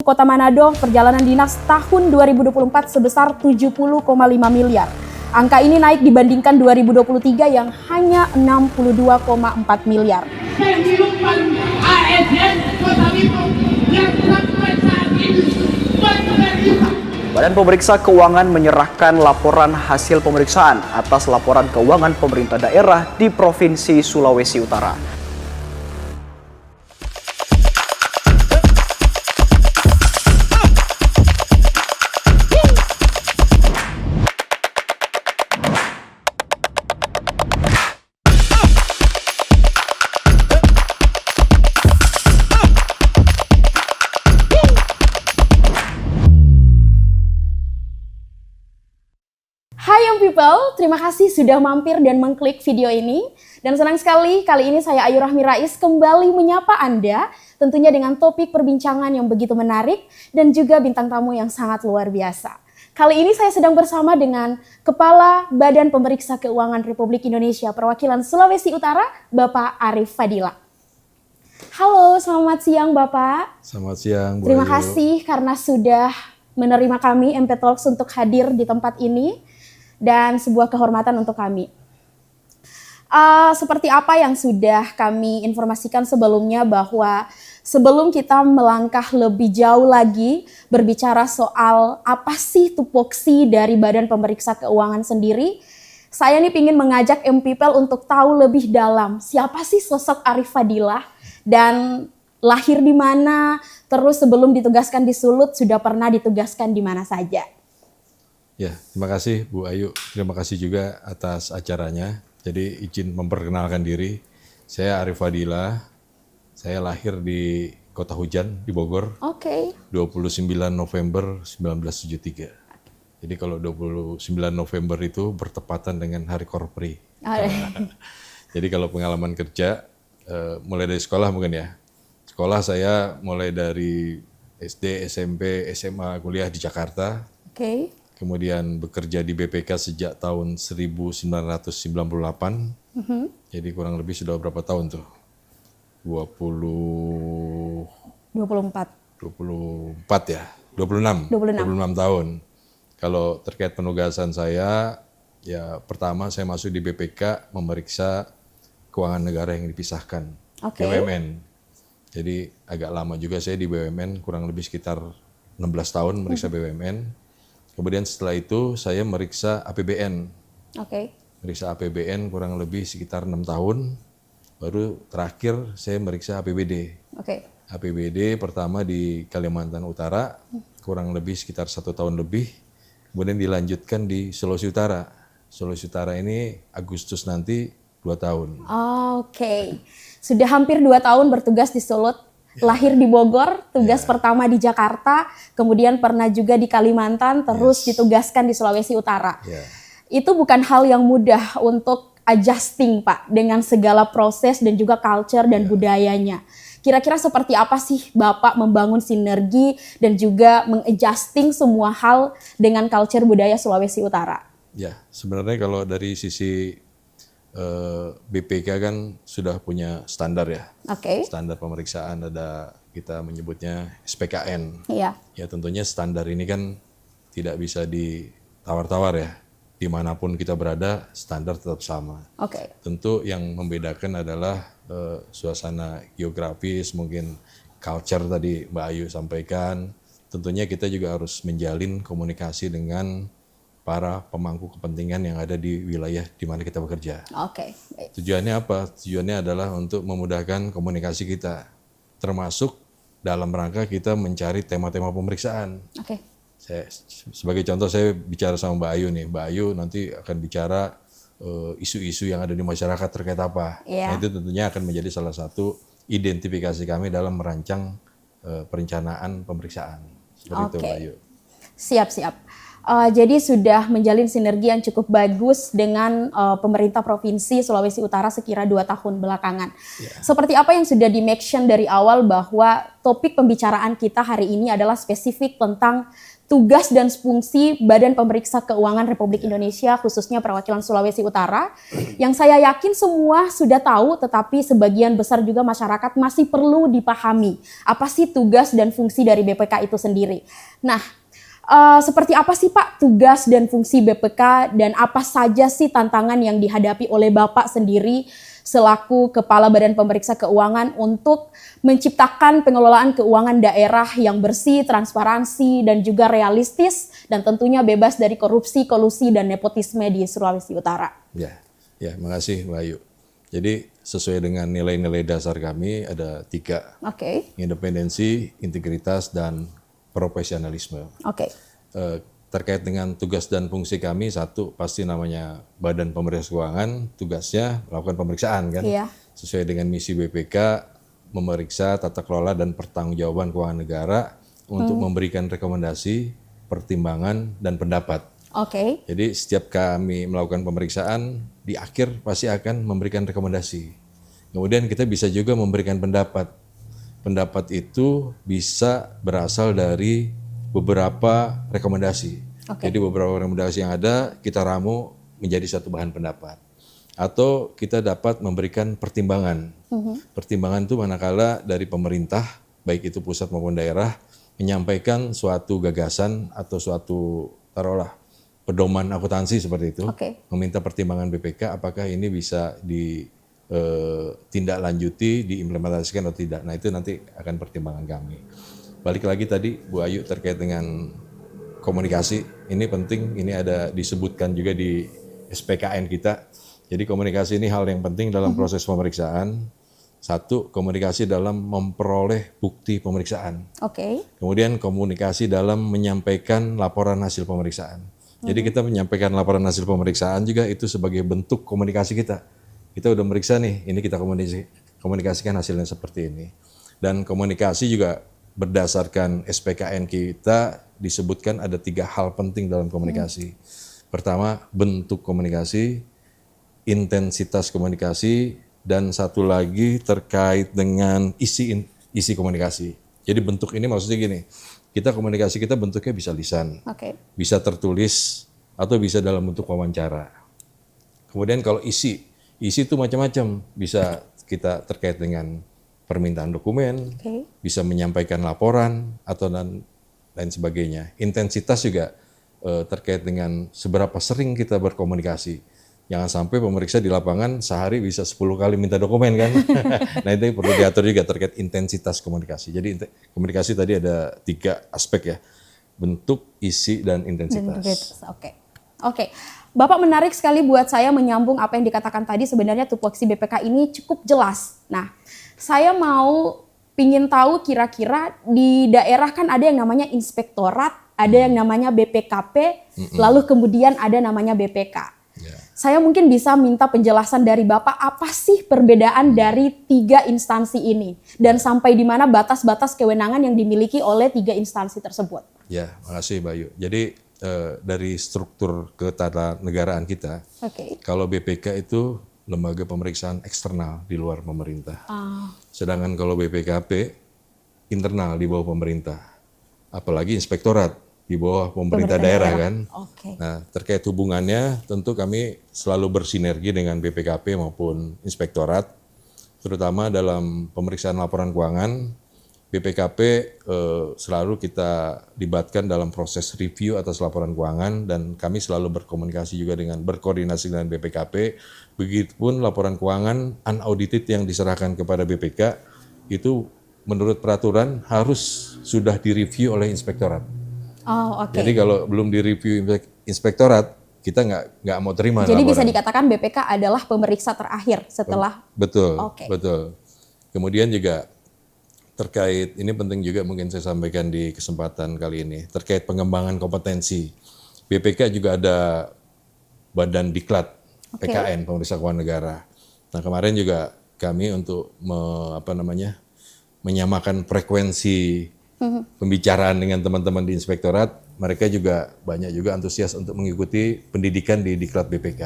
Kota Manado perjalanan dinas tahun 2024 sebesar 70,5 miliar. Angka ini naik dibandingkan 2023 yang hanya 62,4 miliar. Kehidupan ASN Kota Bitung yang sampai saat ini menerima. Badan Pemeriksa Keuangan menyerahkan laporan hasil pemeriksaan atas laporan keuangan pemerintah daerah di Provinsi Sulawesi Utara. Hai Young People, terima kasih sudah mampir dan mengklik video ini. Dan senang sekali kali ini saya Ayu Rahmi Rais kembali menyapa Anda, tentunya dengan topik perbincangan yang begitu menarik dan juga bintang tamu yang sangat luar biasa. Kali ini saya sedang bersama dengan Kepala Badan Pemeriksa Keuangan Republik Indonesia Perwakilan Sulawesi Utara, Bapak Arif Fadila. Halo, selamat siang Bapak. Selamat siang, Bu Terima Ayu. kasih karena sudah menerima kami MP Talks untuk hadir di tempat ini. Dan sebuah kehormatan untuk kami. Seperti apa yang sudah kami informasikan sebelumnya bahwa sebelum kita melangkah lebih jauh lagi berbicara soal apa sih tupoksi dari Badan Pemeriksa Keuangan sendiri, saya nih ingin mengajak MPPL untuk tahu lebih dalam siapa sih sosok Arif Fadilah dan lahir di mana, terus sebelum ditugaskan di Sulut sudah pernah ditugaskan di mana saja. Ya, terima kasih Bu Ayu. Terima kasih juga atas acaranya. Jadi izin memperkenalkan diri. Saya Arif Fadilah. Saya lahir di Kota Hujan di Bogor. 29 November 1973. Jadi kalau 29 November itu bertepatan dengan Hari Korpri. Jadi kalau pengalaman kerja mulai dari sekolah mungkin ya. Sekolah saya mulai dari SD, SMP, SMA, kuliah di Jakarta. Kemudian bekerja di BPK sejak tahun 1998. Jadi kurang lebih sudah berapa tahun tuh? 24 ya? 26 tahun. Kalau terkait penugasan saya, ya pertama saya masuk di BPK memeriksa keuangan negara yang dipisahkan. BUMN. Jadi agak lama juga saya di BUMN, kurang lebih sekitar 16 tahun meriksa BUMN. Kemudian setelah itu saya meriksa APBN. Meriksa APBN kurang lebih sekitar 6 tahun. Baru terakhir saya meriksa APBD. APBD pertama di Kalimantan Utara, kurang lebih sekitar 1 tahun lebih. Kemudian dilanjutkan di Sulawesi Utara. Sulawesi Utara ini Agustus nanti 2 tahun. Sudah hampir 2 tahun bertugas di Sulut. Lahir di Bogor, tugas pertama di Jakarta, kemudian pernah juga di Kalimantan, terus ditugaskan di Sulawesi Utara. Itu bukan hal yang mudah untuk adjusting Pak, dengan segala proses dan juga culture dan budayanya. Kira-kira seperti apa sih Bapak membangun sinergi dan juga mengadjusting semua hal dengan culture budaya Sulawesi Utara? Ya, sebenarnya kalau dari sisi BPK kan sudah punya standar ya. Standar pemeriksaan ada, kita menyebutnya SPKN. Ya tentunya standar ini kan tidak bisa ditawar-tawar ya. Dimanapun kita berada standar tetap sama. Tentu yang membedakan adalah suasana geografis, mungkin culture tadi Mbak Ayu sampaikan. Tentunya kita juga harus menjalin komunikasi dengan para pemangku kepentingan yang ada di wilayah di mana kita bekerja. Tujuannya apa? Tujuannya adalah untuk memudahkan komunikasi kita, termasuk dalam rangka kita mencari tema-tema pemeriksaan. Sebagai contoh saya bicara sama Mbak Ayu nih, Mbak Ayu nanti akan bicara isu-isu yang ada di masyarakat terkait apa. Nah, itu tentunya akan menjadi salah satu identifikasi kami dalam merancang perencanaan pemeriksaan. Seperti itu Mbak Ayu. Siap. Jadi sudah menjalin sinergi yang cukup bagus dengan pemerintah Provinsi Sulawesi Utara sekira 2 tahun belakangan. Seperti apa yang sudah di-mention dari awal bahwa topik pembicaraan kita hari ini adalah spesifik tentang tugas dan fungsi Badan Pemeriksa Keuangan Republik Indonesia, khususnya perwakilan Sulawesi Utara, yang saya yakin semua sudah tahu, tetapi sebagian besar juga masyarakat masih perlu dipahami. Apa sih tugas dan fungsi dari BPK itu sendiri? Nah, seperti apa sih Pak tugas dan fungsi BPK dan apa saja sih tantangan yang dihadapi oleh Bapak sendiri selaku Kepala Badan Pemeriksa Keuangan untuk menciptakan pengelolaan keuangan daerah yang bersih, transparansi, dan juga realistis, dan tentunya bebas dari korupsi, kolusi, dan nepotisme di Sulawesi Utara? Ya, makasih Mbak Ayu. Jadi sesuai dengan nilai-nilai dasar kami ada 3, independensi, integritas, dan profesionalisme. Terkait dengan tugas dan fungsi kami, 1 pasti namanya Badan Pemeriksa Keuangan, tugasnya melakukan pemeriksaan kan, sesuai dengan misi BPK, memeriksa tata kelola dan pertanggungjawaban keuangan negara untuk memberikan rekomendasi, pertimbangan, dan pendapat. Jadi setiap kami melakukan pemeriksaan, di akhir pasti akan memberikan rekomendasi. Kemudian kita bisa juga memberikan pendapat. Pendapat itu bisa berasal dari beberapa rekomendasi. Jadi beberapa rekomendasi yang ada kita ramu menjadi satu bahan pendapat. Atau kita dapat memberikan pertimbangan. Pertimbangan itu manakala dari pemerintah, baik itu pusat maupun daerah, menyampaikan suatu gagasan atau suatu taruhlah pedoman akuntansi seperti itu, meminta pertimbangan BPK apakah ini bisa ditindaklanjuti, diimplementasikan atau tidak. Nah itu nanti akan pertimbangan kami. Balik lagi tadi Bu Ayu terkait dengan komunikasi, ini penting, ini ada disebutkan juga di SPKN kita. Jadi komunikasi ini hal yang penting dalam proses pemeriksaan. 1, komunikasi dalam memperoleh bukti pemeriksaan. Kemudian komunikasi dalam menyampaikan laporan hasil pemeriksaan. Jadi kita menyampaikan laporan hasil pemeriksaan juga itu sebagai bentuk komunikasi kita. Kita udah meriksa nih, ini kita komunikasikan hasilnya seperti ini. Dan komunikasi juga berdasarkan SPKN kita disebutkan ada 3 hal penting dalam komunikasi. Pertama, bentuk komunikasi, intensitas komunikasi, dan 1 lagi terkait dengan isi komunikasi. Jadi bentuk ini maksudnya gini, kita komunikasi kita bentuknya bisa lisan, bisa tertulis, atau bisa dalam bentuk wawancara. Kemudian kalau isi itu macam-macam, bisa kita terkait dengan permintaan dokumen, bisa menyampaikan laporan, atau dan lain sebagainya. Intensitas juga terkait dengan seberapa sering kita berkomunikasi. Jangan sampai pemeriksa di lapangan sehari bisa 10 kali minta dokumen kan. Nah itu perlu diatur juga terkait intensitas komunikasi. Jadi komunikasi tadi ada 3 aspek ya, bentuk, isi, dan intensitas. Oke. Bapak menarik sekali buat saya menyambung apa yang dikatakan tadi, sebenarnya tupoksi BPK ini cukup jelas. Nah, saya mau pingin tahu kira-kira di daerah kan ada yang namanya inspektorat, ada yang namanya BPKP, lalu kemudian ada namanya BPK. Saya mungkin bisa minta penjelasan dari Bapak, apa sih perbedaan dari 3 instansi ini? Dan sampai di mana batas-batas kewenangan yang dimiliki oleh 3 instansi tersebut? Ya, makasih Mbak Ayu. Jadi dari struktur ketatanegaraan kita, kalau BPK itu lembaga pemeriksaan eksternal di luar pemerintah. Sedangkan kalau BPKP internal di bawah pemerintah. Apalagi inspektorat di bawah pemerintah daerah kan. Nah, terkait hubungannya tentu kami selalu bersinergi dengan BPKP maupun inspektorat, terutama dalam pemeriksaan laporan keuangan. BPKP selalu kita libatkan dalam proses review atas laporan keuangan, dan kami selalu berkomunikasi juga berkoordinasi dengan BPKP. Begitupun laporan keuangan unaudited yang diserahkan kepada BPK itu menurut peraturan harus sudah direview oleh inspektorat. Jadi kalau belum direview inspektorat, kita nggak mau terima. Jadi laporan. bisa dikatakan BPK adalah pemeriksa terakhir setelah. Betul. Kemudian juga terkait, ini penting juga mungkin saya sampaikan di kesempatan kali ini, terkait pengembangan kompetensi. BPK juga ada Badan Diklat, PKN, Pemeriksa Keuangan Negara. Nah kemarin juga kami untuk menyamakan frekuensi pembicaraan dengan teman-teman di inspektorat, mereka juga banyak juga antusias untuk mengikuti pendidikan di Diklat BPK.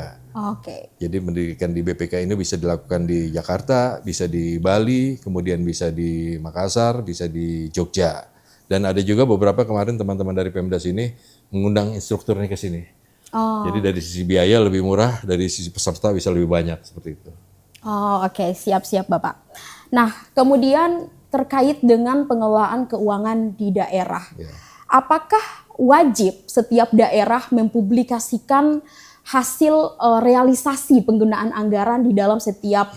Jadi pendidikan di BPK ini bisa dilakukan di Jakarta, bisa di Bali, kemudian bisa di Makassar, bisa di Jogja. Dan ada juga beberapa kemarin teman-teman dari Pemda sini mengundang instrukturnya ke sini. Jadi dari sisi biaya lebih murah, dari sisi peserta bisa lebih banyak seperti itu. Siap-siap Bapak. Nah, kemudian terkait dengan pengelolaan keuangan di daerah. Apakah wajib setiap daerah mempublikasikan hasil realisasi penggunaan anggaran di dalam setiap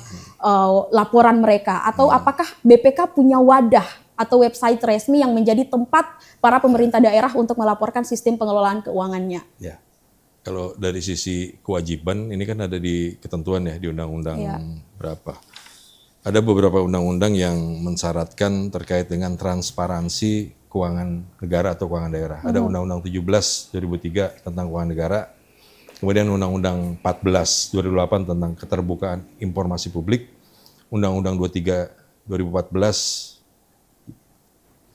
laporan mereka? Atau apakah BPK punya wadah atau website resmi yang menjadi tempat para pemerintah daerah untuk melaporkan sistem pengelolaan keuangannya? Ya, kalau dari sisi kewajiban ini kan ada di ketentuan ya di undang-undang berapa? Ada beberapa undang-undang yang mensyaratkan terkait dengan transparansi keuangan negara atau keuangan daerah. Ada Undang-Undang 17 2003 tentang keuangan negara, kemudian Undang-Undang 14 2008 tentang keterbukaan informasi publik, Undang-Undang 23 2014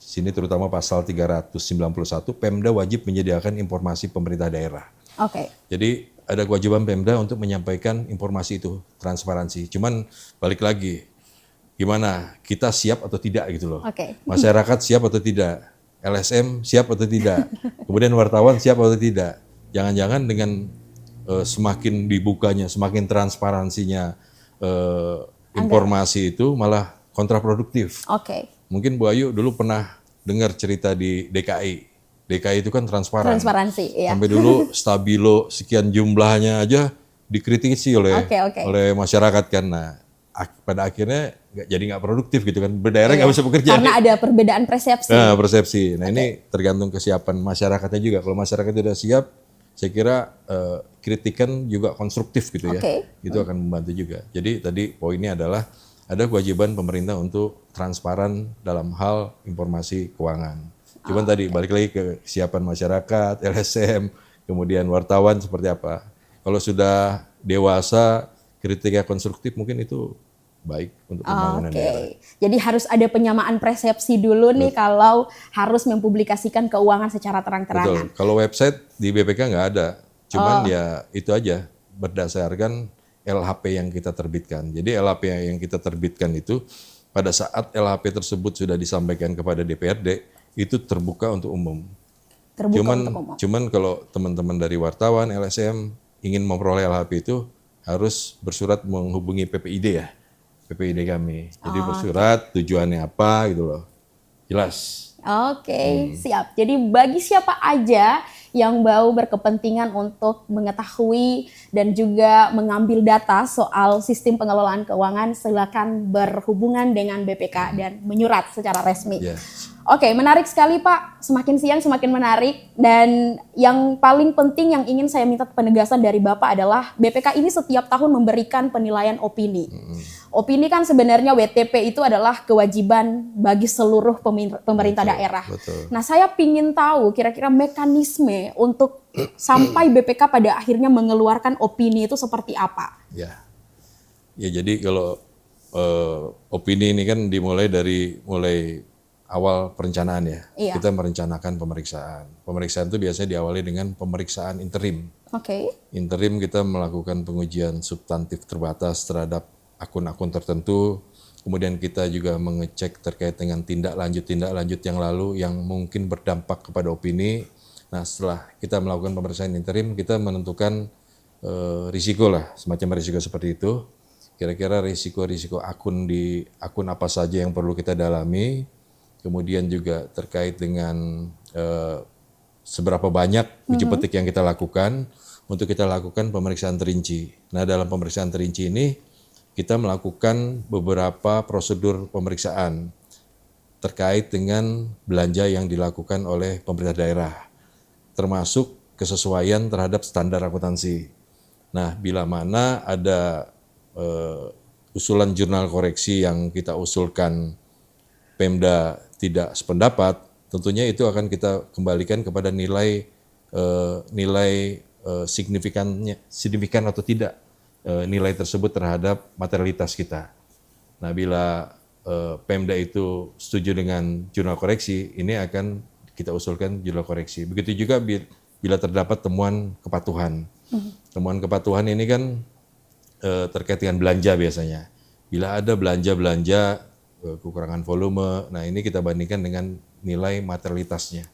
sini terutama pasal 391 Pemda wajib menyediakan informasi pemerintah daerah. Jadi ada kewajiban Pemda untuk menyampaikan informasi itu, transparansi. Cuman balik lagi, gimana kita siap atau tidak gitu loh. Masyarakat siap atau tidak, LSM siap atau tidak, kemudian wartawan siap atau tidak. Jangan-jangan dengan semakin dibukanya, semakin transparansinya informasi itu malah kontraproduktif. Mungkin Bu Ayu dulu pernah dengar cerita di DKI. DKI itu kan transparansi. Sampai dulu stabilo sekian jumlahnya aja dikritisi oleh masyarakat kan. Nah, pada akhirnya jadi nggak produktif gitu kan, berdaerah nggak bisa bekerja karena ada perbedaan persepsi. Persepsi. Nah ini tergantung kesiapan masyarakatnya juga. Kalau masyarakat sudah siap, saya kira kritikan juga konstruktif gitu ya, itu akan membantu juga. Jadi tadi poinnya adalah ada kewajiban pemerintah untuk transparan dalam hal informasi keuangan. Cuman tadi balik lagi ke kesiapan masyarakat, LSM, kemudian wartawan seperti apa. Kalau sudah dewasa, kritiknya konstruktif mungkin itu baik untuk pembangunan daerah. Jadi harus ada penyamaan persepsi dulu nih kalau harus mempublikasikan keuangan secara terang-terangan. Kalau website di BPK nggak ada, cuman ya itu aja berdasarkan LHP yang kita terbitkan. Jadi LHP yang kita terbitkan itu pada saat LHP tersebut sudah disampaikan kepada DPRD itu terbuka untuk umum. Cuman kalau teman-teman dari wartawan, LSM ingin memperoleh LHP itu harus bersurat menghubungi PPID ya, PPID kami. Jadi bersurat tujuannya apa gitu loh, jelas. Siap. Jadi bagi siapa aja yang mau berkepentingan untuk mengetahui dan juga mengambil data soal sistem pengelolaan keuangan, silakan berhubungan dengan BPK dan menyurat secara resmi. Menarik sekali Pak, semakin siang semakin menarik, dan yang paling penting yang ingin saya minta penegasan dari Bapak adalah BPK ini setiap tahun memberikan penilaian opini. Opini kan sebenarnya WTP itu adalah kewajiban bagi seluruh pemerintah daerah. Nah saya ingin tahu kira-kira mekanisme untuk sampai BPK pada akhirnya mengeluarkan opini itu seperti apa? Ya jadi kalau opini ini kan dimulai dari awal perencanaan ya. Kita merencanakan pemeriksaan. Pemeriksaan itu biasanya diawali dengan pemeriksaan interim. Interim kita melakukan pengujian substantif terbatas terhadap akun-akun tertentu. Kemudian kita juga mengecek terkait dengan tindak lanjut yang lalu yang mungkin berdampak kepada opini. Nah setelah kita melakukan pemeriksaan interim, kita menentukan risiko lah, semacam risiko seperti itu. Kira-kira risiko akun apa saja yang perlu kita dalami. Kemudian juga terkait dengan seberapa banyak uji petik yang kita lakukan untuk kita lakukan pemeriksaan terinci. Nah dalam pemeriksaan terinci ini kita melakukan beberapa prosedur pemeriksaan terkait dengan belanja yang dilakukan oleh pemerintah daerah, termasuk kesesuaian terhadap standar akuntansi. Nah bila mana ada usulan jurnal koreksi yang kita usulkan Pemda tidak sependapat, tentunya itu akan kita kembalikan kepada nilai signifikan atau tidak nilai tersebut terhadap materialitas kita. Nah, bila Pemda itu setuju dengan jurnal koreksi, ini akan kita usulkan judul koreksi. Begitu juga bila terdapat temuan kepatuhan. Temuan kepatuhan ini kan terkait dengan belanja biasanya. Bila ada belanja kekurangan volume, nah ini kita bandingkan dengan nilai materialitasnya.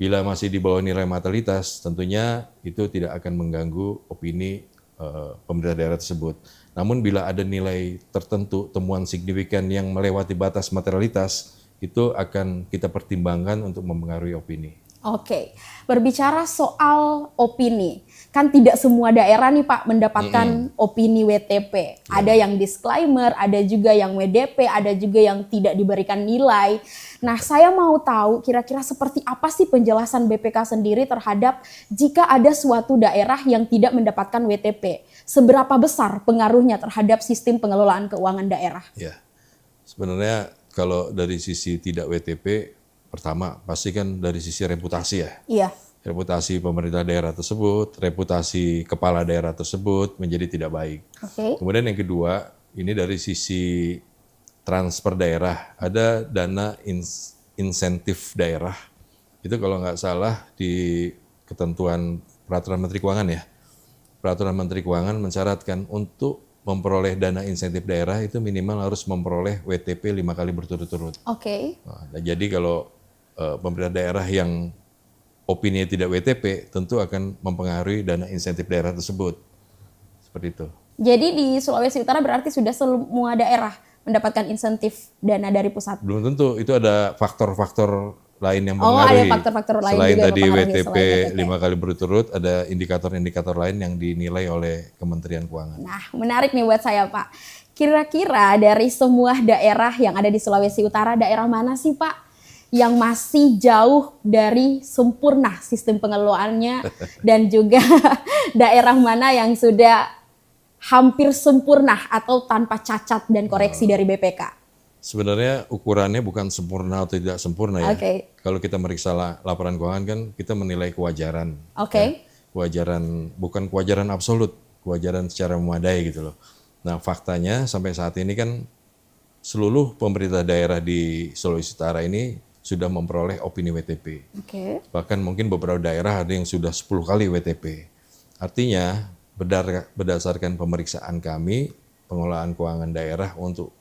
Bila masih di bawah nilai materialitas, tentunya itu tidak akan mengganggu opini pemerintah daerah tersebut. Namun bila ada nilai tertentu, temuan signifikan yang melewati batas materialitas, itu akan kita pertimbangkan untuk mempengaruhi opini. Oke, berbicara soal opini, kan tidak semua daerah nih Pak mendapatkan opini WTP. Ada yang disclaimer, ada juga yang WDP, ada juga yang tidak diberikan nilai. Nah, saya mau tahu kira-kira seperti apa sih penjelasan BPK sendiri terhadap jika ada suatu daerah yang tidak mendapatkan WTP. Seberapa besar pengaruhnya terhadap sistem pengelolaan keuangan daerah? Ya, sebenarnya kalau dari sisi tidak WTP, pertama, pasti kan dari sisi reputasi ya. Iya. Reputasi pemerintah daerah tersebut, reputasi kepala daerah tersebut menjadi tidak baik. Oke. Kemudian yang kedua, ini dari sisi transfer daerah, ada dana insentif daerah. Itu kalau nggak salah di ketentuan Peraturan Menteri Keuangan ya. Peraturan Menteri Keuangan mensyaratkan untuk memperoleh dana insentif daerah itu minimal harus memperoleh WTP 5 kali berturut-turut. Oke. Nah, jadi kalau pemerintah daerah yang opini tidak WTP tentu akan mempengaruhi dana insentif daerah tersebut. Seperti itu. Jadi di Sulawesi Utara berarti sudah semua daerah mendapatkan insentif dana dari pusat? Belum tentu, itu ada faktor-faktor lain yang Oh, mempengaruhi. ada faktor-faktor lain selain juga tadi WTP selain 5 kali berturut, ada indikator-indikator lain yang dinilai oleh Kementerian Keuangan. Nah, menarik nih buat saya Pak. Kira-kira dari semua daerah yang ada di Sulawesi Utara, daerah mana sih Pak yang masih jauh dari sempurna sistem pengelolaannya dan juga daerah mana yang sudah hampir sempurna atau tanpa cacat dan koreksi dari BPK? Sebenarnya ukurannya bukan sempurna atau tidak sempurna ya. Okay. Kalau kita meriksa laporan keuangan kan kita menilai kewajaran. Oke. Ya. Kewajaran, bukan kewajaran absolut, kewajaran secara memadai gitu loh. Nah faktanya sampai saat ini kan seluruh pemerintah daerah di Sulawesi Utara ini sudah memperoleh opini WTP. Okay. Bahkan mungkin beberapa daerah ada yang sudah 10 kali WTP. Artinya berdasarkan pemeriksaan kami, pengelolaan keuangan daerah untuk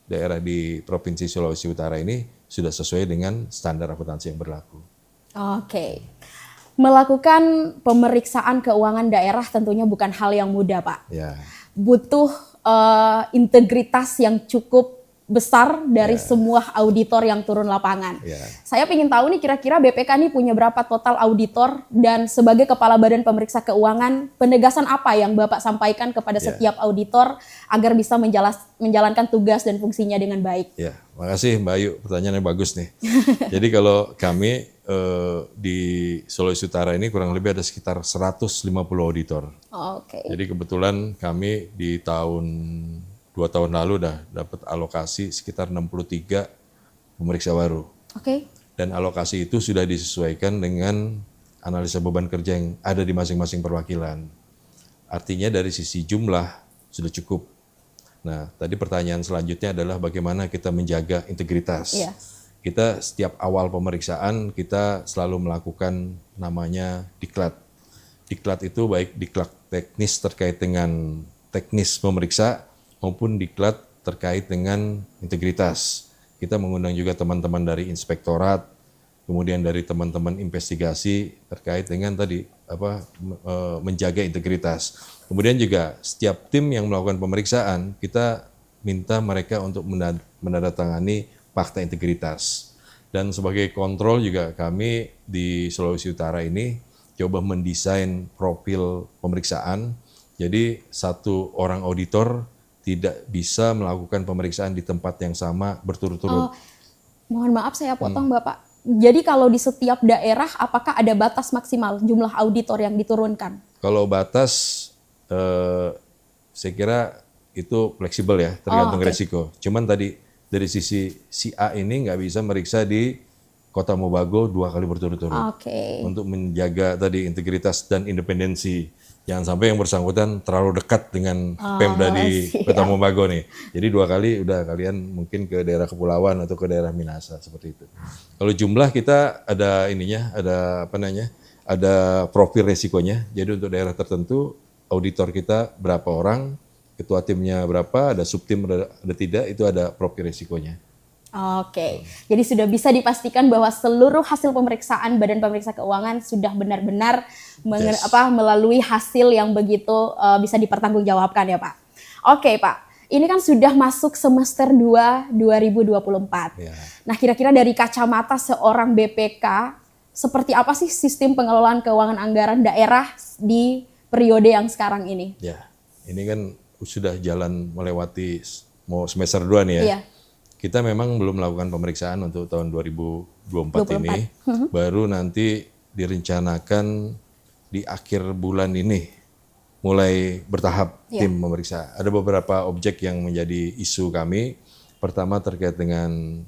daerah di Provinsi Sulawesi Utara ini sudah sesuai dengan standar akuntansi yang berlaku. Oke. Melakukan pemeriksaan keuangan daerah tentunya bukan hal yang mudah, Pak. Ya. Butuh integritas yang cukup besar dari semua auditor yang turun lapangan. Saya ingin tahu nih kira-kira BPK nih punya berapa total auditor dan sebagai Kepala Badan Pemeriksa Keuangan, penegasan apa yang Bapak sampaikan kepada setiap auditor agar bisa menjalankan tugas dan fungsinya dengan baik? Ya, makasih Mbak Ayu, pertanyaannya bagus nih. Jadi kalau kami di Sulawesi Utara ini kurang lebih ada sekitar 150 auditor. Oke. Jadi kebetulan kami di 2 tahun lalu udah dapat alokasi sekitar 63 pemeriksa baru. Oke. Dan alokasi itu sudah disesuaikan dengan analisa beban kerja yang ada di masing-masing perwakilan. Artinya dari sisi jumlah sudah cukup. Nah, tadi pertanyaan selanjutnya adalah bagaimana kita menjaga integritas. Iya. Kita setiap awal pemeriksaan kita selalu melakukan namanya diklat. Diklat itu baik diklat teknis terkait dengan teknis pemeriksa maupun diklat terkait dengan integritas. Kita mengundang juga teman-teman dari inspektorat, kemudian dari teman-teman investigasi terkait dengan tadi menjaga integritas. Kemudian juga setiap tim yang melakukan pemeriksaan, kita minta mereka untuk menandatangani fakta integritas. Dan sebagai kontrol juga kami di Sulawesi Utara ini coba mendesain profil pemeriksaan. Jadi satu orang auditor tidak bisa melakukan pemeriksaan di tempat yang sama berturut-turut. Mohon maaf saya potong Bapak. Jadi kalau di setiap daerah apakah ada batas maksimal jumlah auditor yang diturunkan? Kalau batas saya kira itu fleksibel ya, tergantung resiko. Cuman tadi dari sisi si A ini nggak bisa meriksa di Kota Mobago 2 kali berturut-turut. Untuk menjaga tadi integritas dan independensi Jangan sampai yang bersangkutan terlalu dekat dengan Pemda di Kota Mobago nih. Jadi 2 kali udah kalian mungkin ke daerah kepulauan atau ke daerah Minahasa seperti itu. Kalau jumlah kita ada ininya, ada profil resikonya. Jadi untuk daerah tertentu auditor kita berapa orang, ketua timnya berapa, ada subtim ada tidak, itu ada profil resikonya. Oke, jadi sudah bisa dipastikan bahwa seluruh hasil pemeriksaan Badan Pemeriksa Keuangan sudah benar-benar melalui hasil yang begitu bisa dipertanggungjawabkan ya Pak. Oke Pak, ini kan sudah masuk semester 2 2024. Ya. Nah kira-kira dari kacamata seorang BPK, seperti apa sih sistem pengelolaan keuangan anggaran daerah di periode yang sekarang ini? Ya, ini kan sudah jalan melewati mau semester 2 nih ya. Iya. Kita memang belum melakukan pemeriksaan untuk tahun 2024 ini. Baru nanti direncanakan di akhir bulan ini mulai bertahap tim memeriksa. Ada beberapa objek yang menjadi isu kami. Pertama terkait dengan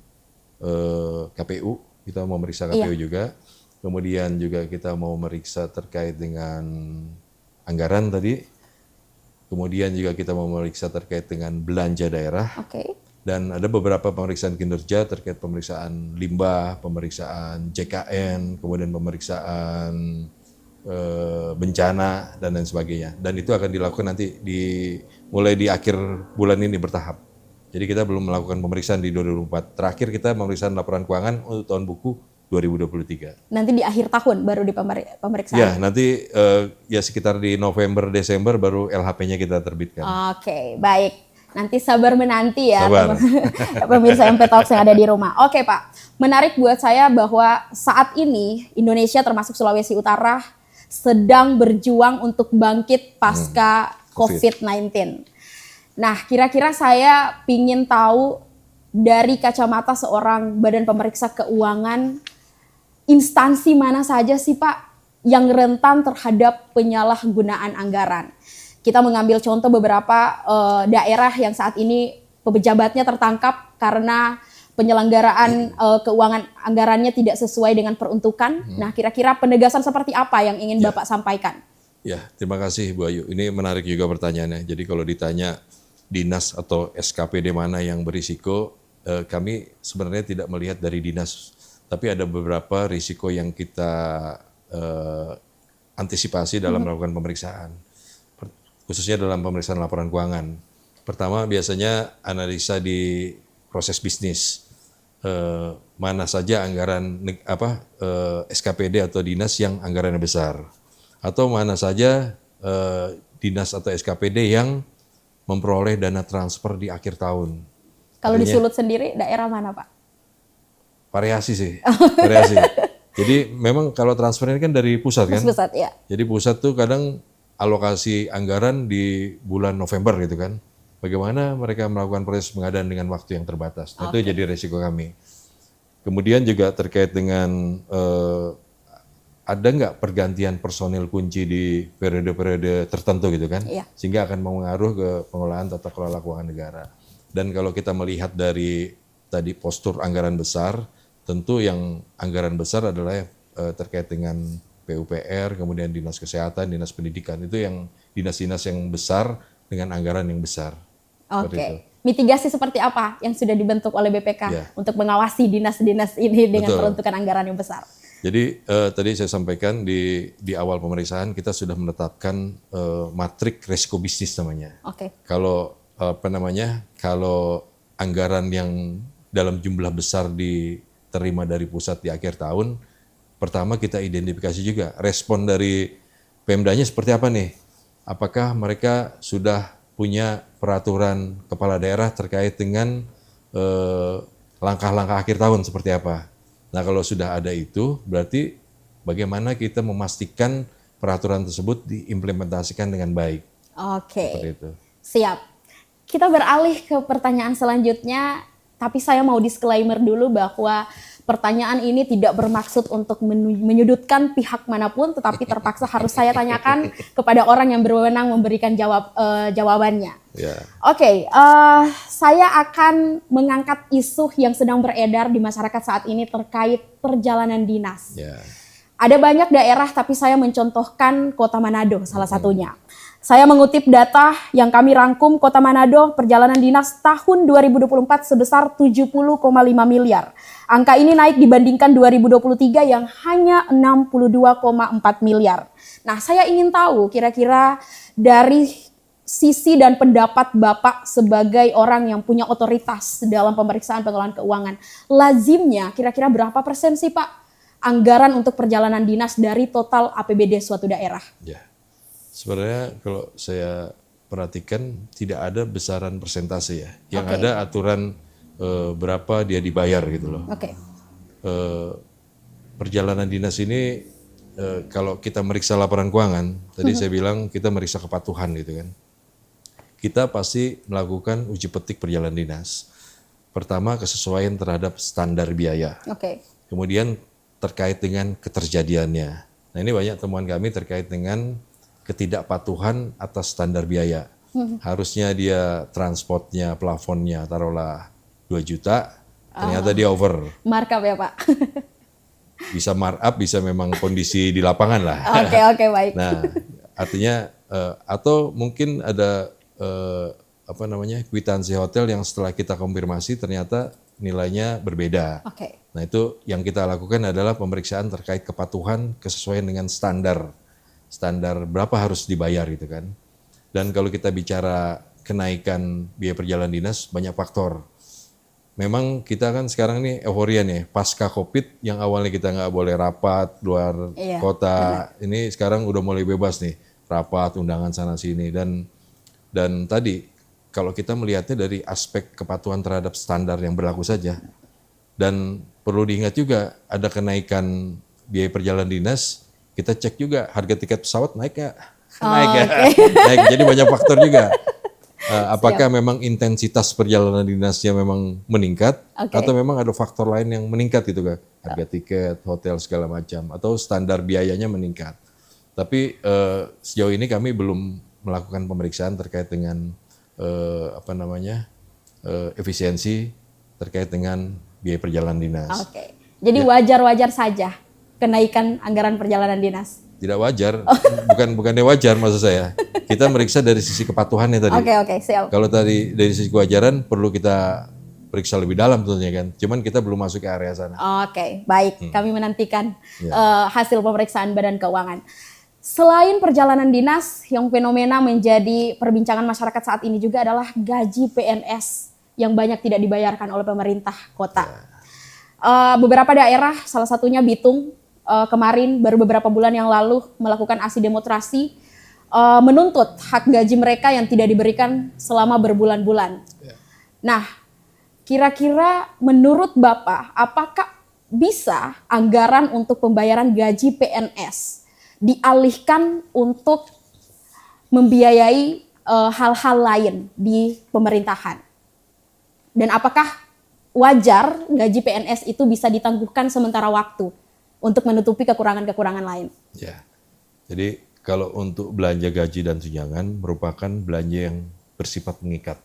KPU, kita mau memeriksa KPU juga. Kemudian juga kita mau memeriksa terkait dengan anggaran tadi. Kemudian juga kita mau memeriksa terkait dengan belanja daerah. Dan ada beberapa pemeriksaan kinerja terkait pemeriksaan limbah, pemeriksaan JKN, kemudian pemeriksaan bencana dan lain sebagainya. Dan itu akan dilakukan nanti mulai di akhir bulan ini bertahap. Jadi kita belum melakukan pemeriksaan di 2024. Terakhir kita pemeriksaan laporan keuangan untuk tahun buku 2023. Nanti di akhir tahun baru di pemeriksaan? Ya, nanti ya sekitar di November, Desember baru LHP-nya kita terbitkan. Oke, baik. Nanti sabar menanti ya pemirsa MP Talks yang ada di rumah. Oke Pak, menarik buat saya bahwa saat ini Indonesia termasuk Sulawesi Utara sedang berjuang untuk bangkit pasca COVID-19. Nah kira-kira saya pingin tahu dari kacamata seorang Badan Pemeriksa Keuangan, instansi mana saja sih Pak yang rentan terhadap penyalahgunaan anggaran? Kita mengambil contoh beberapa daerah yang saat ini pejabatnya tertangkap karena penyelenggaraan keuangan anggarannya tidak sesuai dengan peruntukan. Nah, kira-kira penegasan seperti apa yang ingin Bapak sampaikan? Ya, terima kasih Bu Ayu. Ini menarik juga pertanyaannya. Jadi kalau ditanya dinas atau SKPD mana yang berisiko, kami sebenarnya tidak melihat dari dinas. Tapi ada beberapa risiko yang kita antisipasi dalam melakukan pemeriksaan. Khususnya dalam pemeriksaan laporan keuangan. Pertama biasanya analisa di proses bisnis. Mana saja anggaran SKPD atau dinas yang anggarannya besar. Atau mana saja dinas atau SKPD yang memperoleh dana transfer di akhir tahun. Kalau di Sulut sendiri daerah mana Pak? Variasi sih, variasi. Jadi memang kalau transfer ini kan dari pusat kan? Pusat ya. Jadi pusat tuh kadang alokasi anggaran di bulan November gitu kan. Bagaimana mereka melakukan proses pengadaan dengan waktu yang terbatas. Nah, itu jadi resiko kami. Kemudian juga terkait dengan ada nggak pergantian personil kunci di periode-periode tertentu gitu kan. Sehingga akan mengaruh ke pengelolaan tata kelola keuangan negara. Dan kalau kita melihat dari tadi postur anggaran besar, tentu yang anggaran besar adalah terkait dengan PUPR, kemudian Dinas Kesehatan, Dinas Pendidikan. Itu yang dinas-dinas yang besar dengan anggaran yang besar. Oke. Mitigasi seperti apa yang sudah dibentuk oleh BPK untuk mengawasi dinas-dinas ini dengan peruntukan anggaran yang besar? Jadi tadi saya sampaikan di awal pemeriksaan kita sudah menetapkan matrik resiko bisnis namanya. Kalau kalau anggaran yang dalam jumlah besar diterima dari pusat di akhir tahun, pertama kita identifikasi juga respon dari Pemdanya seperti apa nih? Apakah mereka sudah punya peraturan kepala daerah terkait dengan langkah-langkah akhir tahun seperti apa? Nah kalau sudah ada itu, berarti bagaimana kita memastikan peraturan tersebut diimplementasikan dengan baik. Oke, siap. Kita beralih ke pertanyaan selanjutnya, tapi saya mau disclaimer dulu bahwa pertanyaan ini tidak bermaksud untuk menyudutkan pihak manapun, tetapi terpaksa harus saya tanyakan kepada orang yang berwenang memberikan jawabannya. Saya akan mengangkat isu yang sedang beredar di masyarakat saat ini terkait perjalanan dinas. Ada banyak daerah, tapi saya mencontohkan Kota Manado salah satunya. Saya mengutip data yang kami rangkum, Kota Manado perjalanan dinas tahun 2024 sebesar 70,5 miliar. Angka ini naik dibandingkan 2023 yang hanya 62,4 miliar. Nah, saya ingin tahu kira-kira dari sisi dan pendapat Bapak sebagai orang yang punya otoritas dalam pemeriksaan pengelolaan keuangan, lazimnya kira-kira berapa persen sih Pak anggaran untuk perjalanan dinas dari total APBD suatu daerah? Ya. Sebenarnya kalau saya perhatikan tidak ada besaran persentase ya. Yang ada aturan berapa dia dibayar gitu loh. Perjalanan dinas ini kalau kita meriksa laporan keuangan, tadi saya bilang kita meriksa kepatuhan gitu kan. Kita pasti melakukan uji petik perjalanan dinas. Pertama kesesuaian terhadap standar biaya. Kemudian terkait dengan keterjadiannya. Nah ini banyak temuan kami terkait dengan ketidakpatuhan atas standar biaya. Harusnya dia transportnya, plafonnya taruhlah 2 juta, ternyata dia over. Markup ya Pak? Bisa markup, bisa memang kondisi di lapangan lah. Oke, baik. Nah artinya atau mungkin ada kwitansi hotel yang setelah kita konfirmasi ternyata nilainya berbeda. Nah itu yang kita lakukan adalah pemeriksaan terkait kepatuhan kesesuaian dengan standar berapa harus dibayar gitu kan. Dan kalau kita bicara kenaikan biaya perjalanan dinas banyak faktor. Memang kita kan sekarang ini euforia nih pasca COVID yang awalnya kita nggak boleh rapat luar kota, ini sekarang udah mulai bebas nih rapat undangan sana sini dan tadi kalau kita melihatnya dari aspek kepatuhan terhadap standar yang berlaku saja dan perlu diingat juga ada kenaikan biaya perjalanan dinas. Kita cek juga harga tiket pesawat naik nggak? Naik. Jadi banyak faktor juga. Apakah memang intensitas perjalanan dinasnya memang meningkat atau memang ada faktor lain yang meningkat gitu kan? Harga tiket, hotel segala macam atau standar biayanya meningkat. Tapi sejauh ini kami belum melakukan pemeriksaan terkait dengan efisiensi terkait dengan biaya perjalanan dinas. Jadi wajar-wajar saja kenaikan anggaran perjalanan dinas? Tidak wajar, bukannya wajar maksud saya. Kita meriksa dari sisi kepatuhannya tadi. Siap. Kalau tadi dari sisi kewajaran perlu kita periksa lebih dalam tentunya kan. Cuman kita belum masuk ke area sana. Baik. Kami menantikan hasil pemeriksaan Badan Keuangan. Selain perjalanan dinas, yang fenomena menjadi perbincangan masyarakat saat ini juga adalah gaji PNS yang banyak tidak dibayarkan oleh pemerintah kota. Beberapa daerah, salah satunya Bitung, kemarin baru beberapa bulan yang lalu melakukan aksi demonstrasi menuntut hak gaji mereka yang tidak diberikan selama berbulan-bulan. Nah, kira-kira menurut Bapak, apakah bisa anggaran untuk pembayaran gaji PNS dialihkan untuk membiayai hal-hal lain di pemerintahan? Dan apakah wajar gaji PNS itu bisa ditangguhkan sementara waktu untuk menutupi kekurangan-kekurangan lain? Ya, jadi kalau untuk belanja gaji dan tunjangan merupakan belanja yang bersifat mengikat.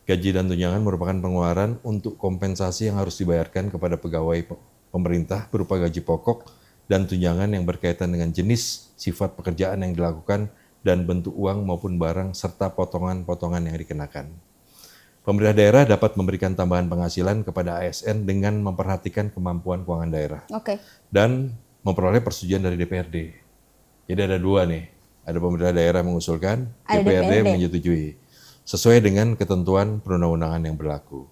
Gaji dan tunjangan merupakan pengeluaran untuk kompensasi yang harus dibayarkan kepada pegawai pemerintah berupa gaji pokok dan tunjangan yang berkaitan dengan jenis, sifat pekerjaan yang dilakukan, dan bentuk uang maupun barang, serta potongan-potongan yang dikenakan. Pemerintah daerah dapat memberikan tambahan penghasilan kepada ASN dengan memperhatikan kemampuan keuangan daerah. Dan memperoleh persetujuan dari DPRD. Jadi ada dua nih, ada pemerintah daerah mengusulkan, DPRD menyetujui. Sesuai dengan ketentuan perundang-undangan yang berlaku.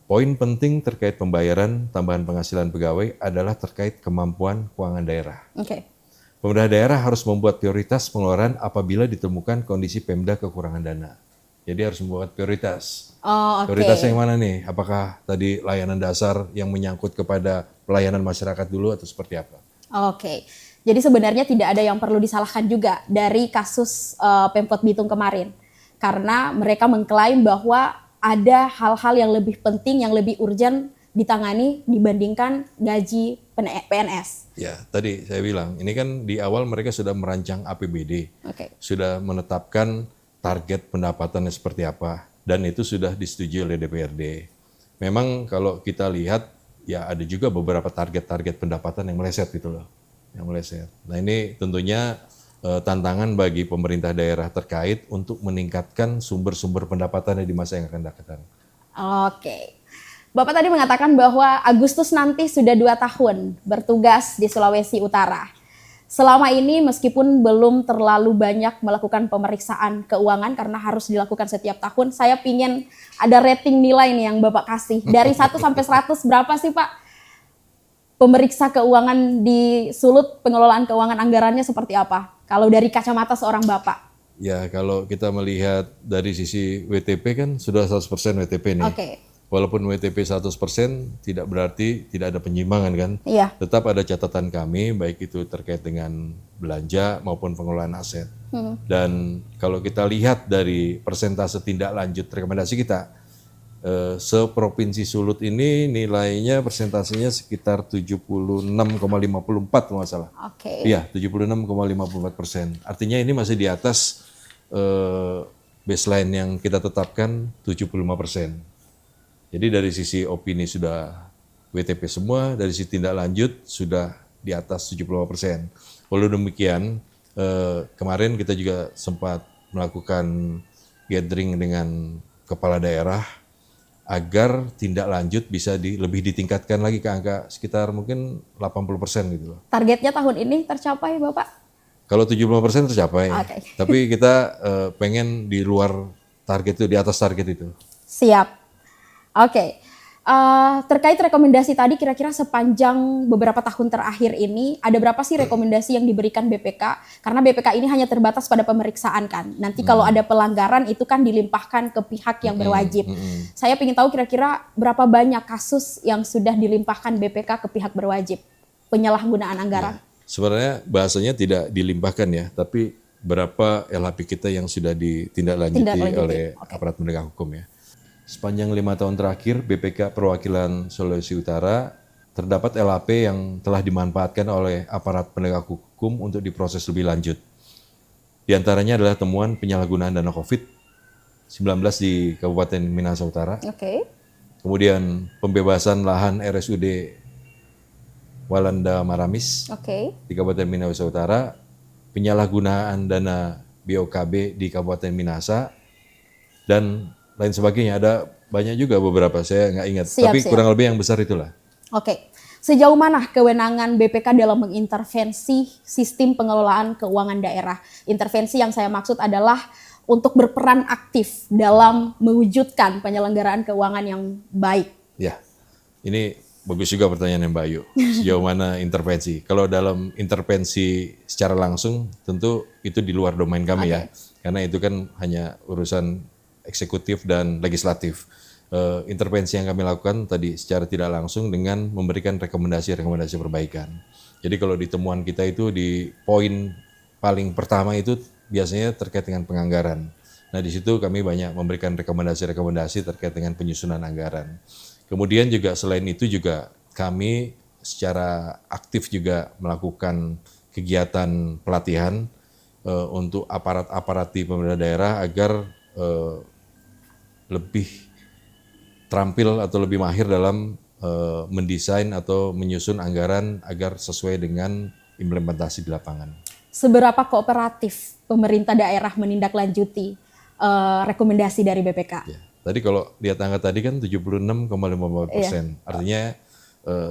Poin penting terkait pembayaran tambahan penghasilan pegawai adalah terkait kemampuan keuangan daerah. Pemerintah daerah harus membuat prioritas pengeluaran apabila ditemukan kondisi Pemda kekurangan dana. Jadi harus membuat prioritas. Prioritasnya yang mana nih? Apakah tadi layanan dasar yang menyangkut kepada pelayanan masyarakat dulu atau seperti apa? Jadi sebenarnya tidak ada yang perlu disalahkan juga dari kasus Pemkot Bitung kemarin. Karena mereka mengklaim bahwa ada hal-hal yang lebih penting, yang lebih urgent ditangani dibandingkan gaji PNS. Ya, tadi saya bilang, ini kan di awal mereka sudah merancang APBD, sudah menetapkan target pendapatannya seperti apa, dan itu sudah disetujui oleh DPRD. Memang kalau kita lihat, ya ada juga beberapa target-target pendapatan yang meleset gitu loh. Yang meleset. Nah ini tentunya tantangan bagi pemerintah daerah terkait untuk meningkatkan sumber-sumber pendapatannya di masa yang akan datang. Oke. Bapak tadi mengatakan bahwa Agustus nanti sudah 2 tahun bertugas di Sulawesi Utara. Selama ini meskipun belum terlalu banyak melakukan pemeriksaan keuangan karena harus dilakukan setiap tahun, saya pingin ada rating nilai nih yang Bapak kasih. Dari 1 sampai 100 berapa sih Pak pemeriksa keuangan di Sulut, pengelolaan keuangan anggarannya seperti apa? Kalau dari kacamata seorang Bapak. Ya kalau kita melihat dari sisi WTP kan sudah 100% WTP nih. Oke. Walaupun WTP 100% tidak berarti tidak ada penyimpangan kan. Iya. Tetap ada catatan kami baik itu terkait dengan belanja maupun pengelolaan aset. Dan kalau kita lihat dari persentase tindak lanjut rekomendasi kita, seprovinsi Sulut ini nilainya persentasenya sekitar 76,54 kalau nggak salah. Oke. Iya, 76,54%. Artinya ini masih di atas baseline yang kita tetapkan 75%. Jadi dari sisi opini sudah WTP semua, dari sisi tindak lanjut sudah di atas 75%. Walau demikian, kemarin kita juga sempat melakukan gathering dengan kepala daerah agar tindak lanjut bisa lebih ditingkatkan lagi ke angka sekitar mungkin 80% gitu loh. Targetnya tahun ini tercapai Bapak? Kalau 75% tercapai, Okay. Tapi kita pengen di luar target itu, di atas target itu. Siap. Oke. Terkait rekomendasi tadi, kira-kira sepanjang beberapa tahun terakhir ini, ada berapa sih rekomendasi yang diberikan BPK? Karena BPK ini hanya terbatas pada pemeriksaan kan. Nanti kalau ada pelanggaran itu kan dilimpahkan ke pihak yang berwajib. Saya ingin tahu kira-kira berapa banyak kasus yang sudah dilimpahkan BPK ke pihak berwajib penyalahgunaan anggaran? Ya. Sebenarnya bahasanya tidak dilimpahkan ya, tapi berapa LHP kita yang sudah ditindaklanjuti oleh aparat penegak hukum ya. Sepanjang 5 tahun terakhir, BPK Perwakilan Sulawesi Utara terdapat LHP yang telah dimanfaatkan oleh aparat penegak hukum untuk diproses lebih lanjut. Di antaranya adalah temuan penyalahgunaan dana COVID-19 di Kabupaten Minahasa Utara. Oke. Kemudian pembebasan lahan RSUD Walanda Maramis di Kabupaten Minahasa Utara, penyalahgunaan dana BOKB di Kabupaten Minahasa, dan lain sebagainya. Ada banyak juga beberapa, saya nggak ingat. Tapi kurang lebih yang besar itulah. Oke. Sejauh mana kewenangan BPK dalam mengintervensi sistem pengelolaan keuangan daerah? Intervensi yang saya maksud adalah untuk berperan aktif dalam mewujudkan penyelenggaraan keuangan yang baik. Ya, ini bagus juga pertanyaan Mbak Ayu. Sejauh mana intervensi? Kalau dalam intervensi secara langsung, tentu itu di luar domain kami ya. Karena itu kan hanya urusan eksekutif dan legislatif. Intervensi yang kami lakukan tadi secara tidak langsung dengan memberikan rekomendasi-rekomendasi perbaikan. Jadi kalau di temuan kita itu di poin paling pertama itu biasanya terkait dengan penganggaran. Nah di situ kami banyak memberikan rekomendasi-rekomendasi terkait dengan penyusunan anggaran. Kemudian juga selain itu juga kami secara aktif juga melakukan kegiatan pelatihan untuk aparat-aparat di pemerintah daerah agar lebih terampil atau lebih mahir dalam mendesain atau menyusun anggaran agar sesuai dengan implementasi di lapangan. Seberapa kooperatif pemerintah daerah menindaklanjuti rekomendasi dari BPK? Ya. Tadi kalau lihat angka tadi kan 76,54%, artinya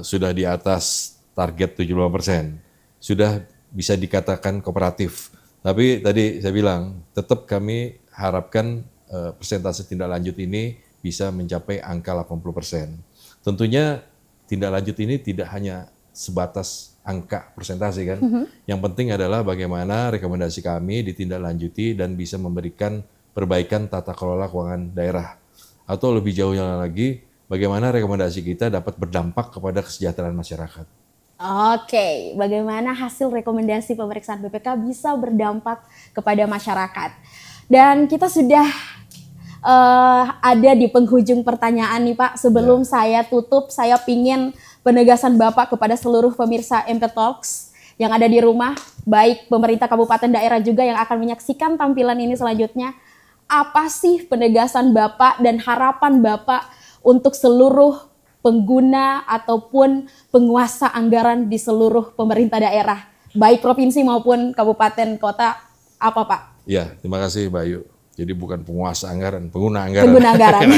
sudah di atas target 75%, sudah bisa dikatakan kooperatif. Tapi tadi saya bilang tetap kami harapkan persentase tindak lanjut ini bisa mencapai angka 80%. Tentunya tindak lanjut ini tidak hanya sebatas angka persentase kan. Yang penting adalah bagaimana rekomendasi kami ditindaklanjuti dan bisa memberikan perbaikan tata kelola keuangan daerah. Atau lebih jauhnya lagi, bagaimana rekomendasi kita dapat berdampak kepada kesejahteraan masyarakat. Oke, bagaimana hasil rekomendasi pemeriksaan BPK bisa berdampak kepada masyarakat. Dan kita sudah ada di penghujung pertanyaan nih Pak. Sebelum saya tutup, saya pingin penegasan Bapak kepada seluruh pemirsa MP Talks yang ada di rumah, baik pemerintah kabupaten daerah juga yang akan menyaksikan tampilan ini selanjutnya. Apa sih penegasan Bapak dan harapan Bapak untuk seluruh pengguna ataupun penguasa anggaran di seluruh pemerintah daerah, baik provinsi maupun kabupaten kota, apa Pak? Ya, terima kasih Mbak Ayu. Jadi bukan penguasa anggaran, pengguna anggaran. Pengguna anggaran.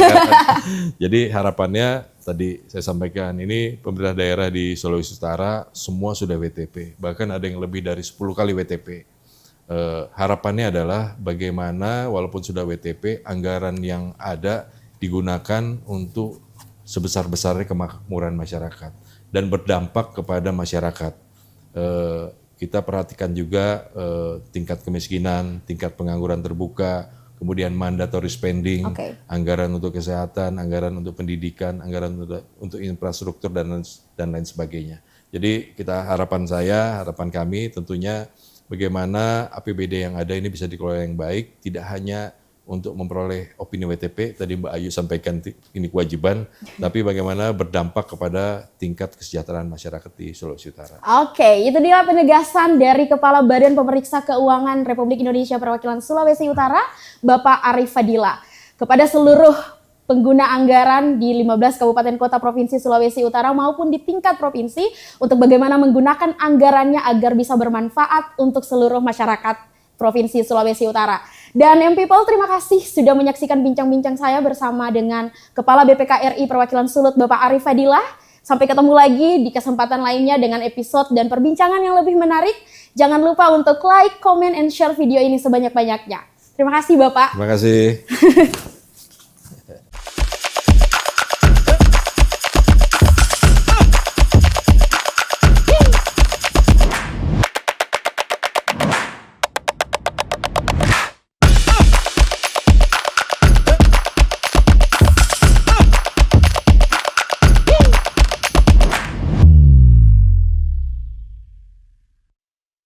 Jadi harapannya tadi saya sampaikan, ini pemerintah daerah di Sulawesi Utara semua sudah WTP, bahkan ada yang lebih dari 10 kali WTP. Harapannya adalah bagaimana walaupun sudah WTP, anggaran yang ada digunakan untuk sebesar-besarnya kemakmuran masyarakat dan berdampak kepada masyarakat. Kita perhatikan juga tingkat kemiskinan, tingkat pengangguran terbuka, kemudian mandatory spending, anggaran untuk kesehatan, anggaran untuk pendidikan, anggaran untuk infrastruktur dan lain sebagainya. Jadi harapan kami tentunya bagaimana APBD yang ada ini bisa dikelola yang baik, tidak hanya untuk memperoleh opini WTP, tadi Mbak Ayu sampaikan ini kewajiban, tapi bagaimana berdampak kepada tingkat kesejahteraan masyarakat di Sulawesi Utara. Oke, itu dia penegasan dari Kepala Badan Pemeriksa Keuangan Republik Indonesia Perwakilan Sulawesi Utara, Bapak Arif Fadila. Kepada seluruh pengguna anggaran di 15 kabupaten kota provinsi Sulawesi Utara maupun di tingkat provinsi untuk bagaimana menggunakan anggarannya agar bisa bermanfaat untuk seluruh masyarakat Provinsi Sulawesi Utara. Dan M-People, terima kasih sudah menyaksikan bincang-bincang saya bersama dengan Kepala BPK RI Perwakilan Sulut Bapak Arif Fadila. Sampai ketemu lagi di kesempatan lainnya dengan episode dan perbincangan yang lebih menarik. Jangan lupa untuk like, comment, and share video ini sebanyak-banyaknya. Terima kasih Bapak. Terima kasih.